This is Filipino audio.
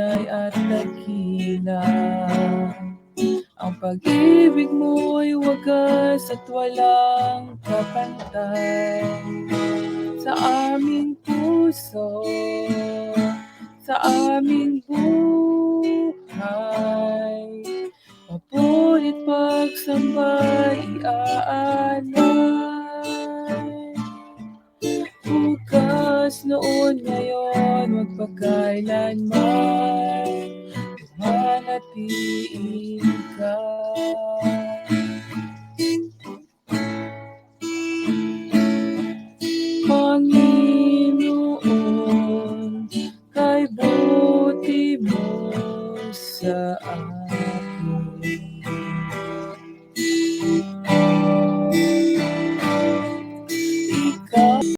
tunay at dakila. Ang pag-ibig mo'y wagas at walang kapantay sa aming puso, sa aming buhay. Mapulit pagsambay iaalay. Bukas, noon, ngayon, magpakailanman, manatili ka.